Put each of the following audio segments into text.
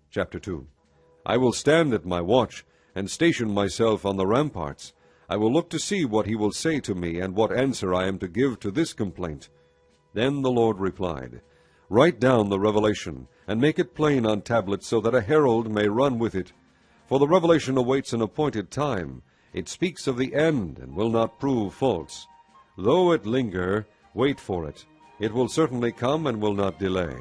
Chapter 2. I will stand at my watch, and station myself on the ramparts. I will look to see what he will say to me, and what answer I am to give to this complaint. Then the Lord replied, Write down the revelation, and make it plain on tablets, so that a herald may run with it. For the revelation awaits an appointed time. It speaks of the end, and will not prove false. Though it linger, wait for it. It will certainly come, and will not delay.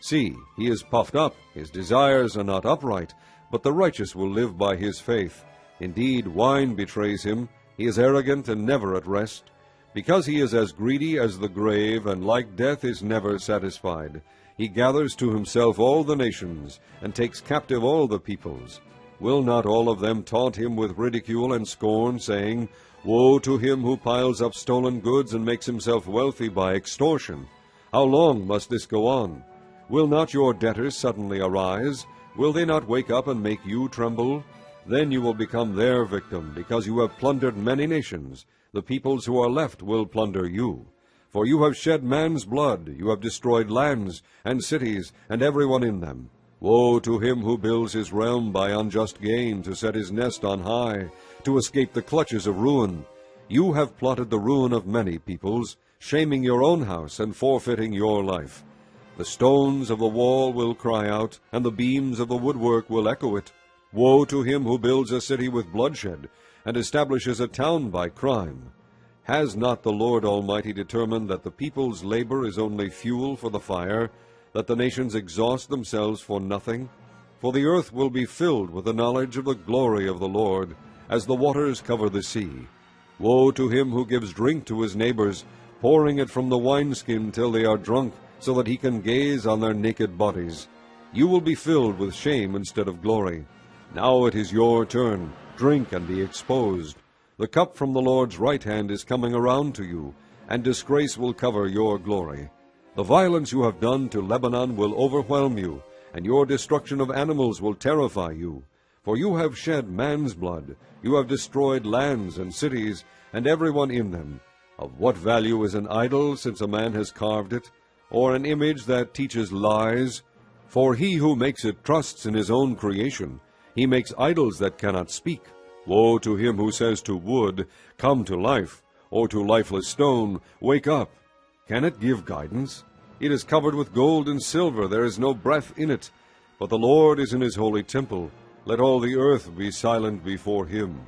See, he is puffed up, his desires are not upright, but the righteous will live by his faith. Indeed, wine betrays him, he is arrogant and never at rest. Because he is as greedy as the grave, and like death is never satisfied. He gathers to himself all the nations, and takes captive all the peoples. Will not all of them taunt him with ridicule and scorn, saying, Woe to him who piles up stolen goods and makes himself wealthy by extortion? How long must this go on? Will not your debtors suddenly arise? Will they not wake up and make you tremble? Then you will become their victim, because you have plundered many nations. The peoples who are left will plunder you. For you have shed man's blood, you have destroyed lands and cities, and everyone in them. Woe to him who builds his realm by unjust gain, to set his nest on high, to escape the clutches of ruin. You have plotted the ruin of many peoples, shaming your own house and forfeiting your life. The stones of the wall will cry out, and the beams of the woodwork will echo it. Woe to him who builds a city with bloodshed, and establishes a town by crime. Has not the Lord Almighty determined that the people's labor is only fuel for the fire, that the nations exhaust themselves for nothing? For the earth will be filled with the knowledge of the glory of the Lord, as the waters cover the sea. Woe to him who gives drink to his neighbors, pouring it from the wineskin till they are drunk, so that he can gaze on their naked bodies. You will be filled with shame instead of glory. Now it is your turn. Drink and be exposed. The cup from the Lord's right hand is coming around to you, and disgrace will cover your glory. The violence you have done to Lebanon will overwhelm you, and your destruction of animals will terrify you. For you have shed man's blood, you have destroyed lands and cities, and everyone in them. Of what value is an idol, since a man has carved it, or an image that teaches lies? For he who makes it trusts in his own creation. He makes idols that cannot speak. Woe to him who says to wood, Come to life, or to lifeless stone, Wake up. Can it give guidance? It is covered with gold and silver, there is no breath in it. But the Lord is in his holy temple. Let all the earth be silent before him.